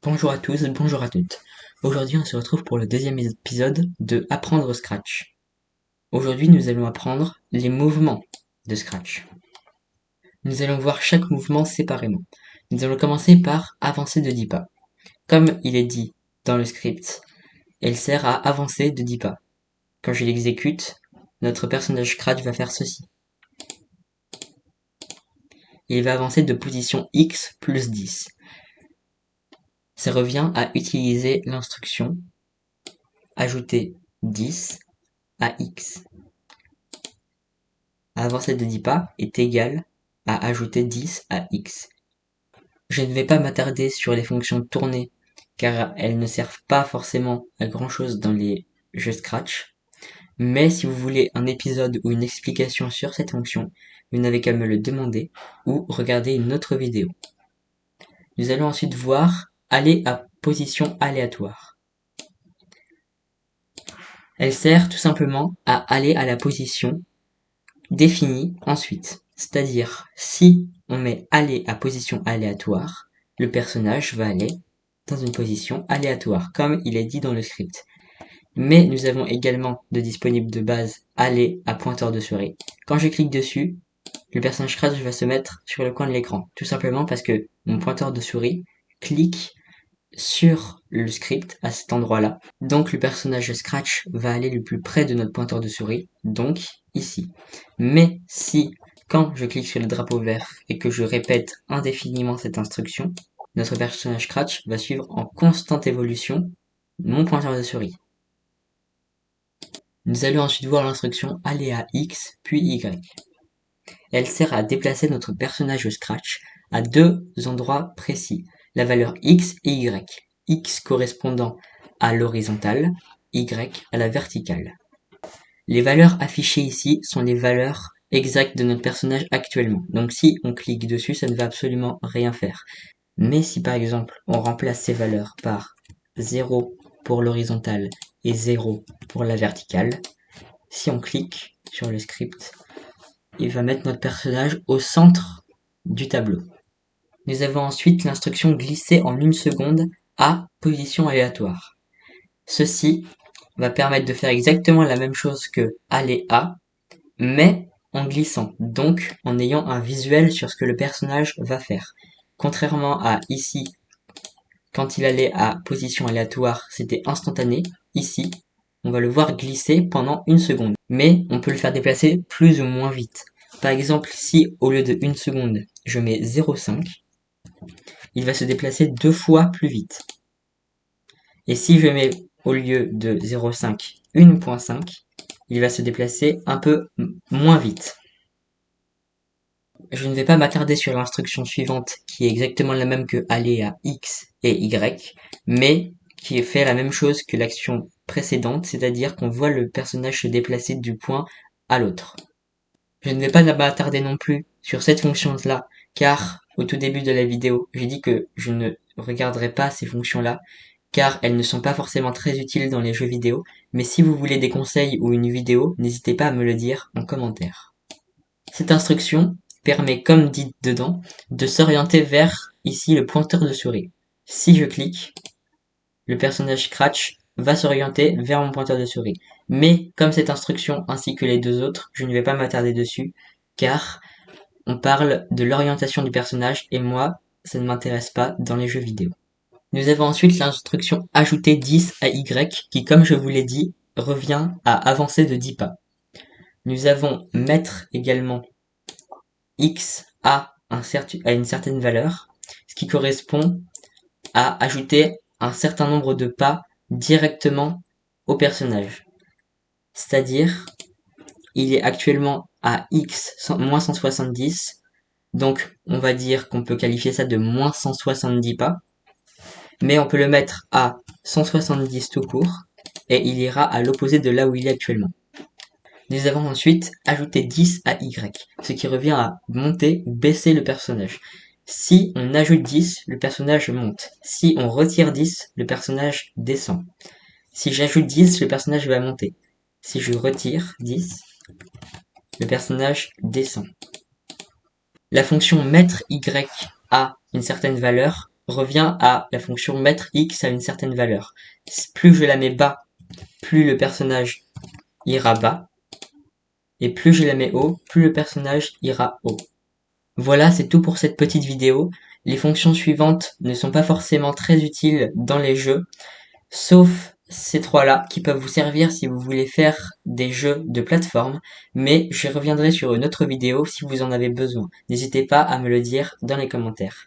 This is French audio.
Bonjour à tous, bonjour à toutes. Aujourd'hui, on se retrouve pour le deuxième épisode de Apprendre Scratch. Aujourd'hui, nous allons apprendre les mouvements de Scratch. Nous allons voir chaque mouvement séparément. Nous allons commencer par avancer de 10 pas. Comme il est dit dans le script, elle sert à avancer de 10 pas. Quand je l'exécute, notre personnage Scratch va faire ceci. Il va avancer de position X plus 10. Ça revient à utiliser l'instruction ajouter 10 à X. Avancer de 10 pas est égal à ajouter 10 à X. Je ne vais pas m'attarder sur les fonctions tournées car elles ne servent pas forcément à grand chose dans les jeux Scratch. Mais si vous voulez un épisode ou une explication sur cette fonction, vous n'avez qu'à me le demander ou regarder une autre vidéo. Nous allons ensuite voir aller à position aléatoire. Elle sert tout simplement à aller à la position définie ensuite. C'est-à-dire, si on met aller à position aléatoire, le personnage va aller dans une position aléatoire, comme il est dit dans le script. Mais nous avons également de disponible de base aller à pointeur de souris. Quand je clique dessus, le personnage Scratch va se mettre sur le coin de l'écran. Tout simplement parce que mon pointeur de souris clique sur le script à cet endroit-là. Donc le personnage Scratch va aller le plus près de notre pointeur de souris, donc ici. Mais si, quand je clique sur le drapeau vert et que je répète indéfiniment cette instruction, notre personnage Scratch va suivre en constante évolution mon pointeur de souris. Nous allons ensuite voir l'instruction aller à X puis Y. Elle sert à déplacer notre personnage Scratch à deux endroits précis, la valeur X et Y. X correspondant à l'horizontale, Y à la verticale. Les valeurs affichées ici sont les valeurs exactes de notre personnage actuellement. Donc si on clique dessus, ça ne va absolument rien faire. Mais si par exemple on remplace ces valeurs par 0 pour l'horizontale et 0 pour la verticale, si on clique sur le script, il va mettre notre personnage au centre du tableau. Nous avons ensuite l'instruction glisser en 1 seconde à position aléatoire. Ceci va permettre de faire exactement la même chose que aller à, mais en glissant, donc en ayant un visuel sur ce que le personnage va faire. Contrairement à ici, quand il allait à position aléatoire, c'était instantané. Ici, on va le voir glisser pendant 1 seconde, mais on peut le faire déplacer plus ou moins vite. Par exemple, si au lieu de 1 seconde, je mets 0,5, il va se déplacer 2 fois plus vite. Et si je mets au lieu de 0,5, 1,5, il va se déplacer un peu moins vite. Je ne vais pas m'attarder sur l'instruction suivante qui est exactement la même que aller à X et Y, mais qui fait la même chose que l'action précédente, c'est-à-dire qu'on voit le personnage se déplacer du point à l'autre. Je ne vais pas m'attarder non plus sur cette fonction-là, car au tout début de la vidéo, j'ai dit que je ne regarderai pas ces fonctions-là, car elles ne sont pas forcément très utiles dans les jeux vidéo, mais si vous voulez des conseils ou une vidéo, n'hésitez pas à me le dire en commentaire. Cette instruction permet, comme dit dedans, de s'orienter vers, ici, le pointeur de souris. Si je clique, le personnage Scratch va s'orienter vers mon pointeur de souris. Mais, comme cette instruction ainsi que les deux autres, je ne vais pas m'attarder dessus, car on parle de l'orientation du personnage et moi, ça ne m'intéresse pas dans les jeux vidéo. Nous avons ensuite l'instruction ajouter 10 à Y qui, comme je vous l'ai dit, revient à avancer de 10 pas. Nous avons mettre également X à une certaine valeur, ce qui correspond à ajouter un certain nombre de pas directement au personnage. C'est-à-dire, il est actuellement à X moins 170, donc on va dire qu'on peut qualifier ça de moins 170 pas, mais on peut le mettre à 170 tout court, et il ira à l'opposé de là où il est actuellement. Nous avons ensuite ajouté 10 à Y, ce qui revient à monter ou baisser le personnage. Si on ajoute 10, le personnage monte. Si on retire 10, le personnage descend. Si j'ajoute 10, le personnage va monter. Si je retire 10, le personnage descend. La fonction mettre Y à une certaine valeur revient à la fonction mettre x à une certaine valeur. Plus je la mets bas, plus le personnage ira bas, et plus je la mets haut, plus le personnage ira haut. Voilà, c'est tout pour cette petite vidéo. Les fonctions suivantes ne sont pas forcément très utiles dans les jeux, sauf ces trois-là qui peuvent vous servir si vous voulez faire des jeux de plateforme, mais j'y reviendrai sur une autre vidéo si vous en avez besoin. N'hésitez pas à me le dire dans les commentaires.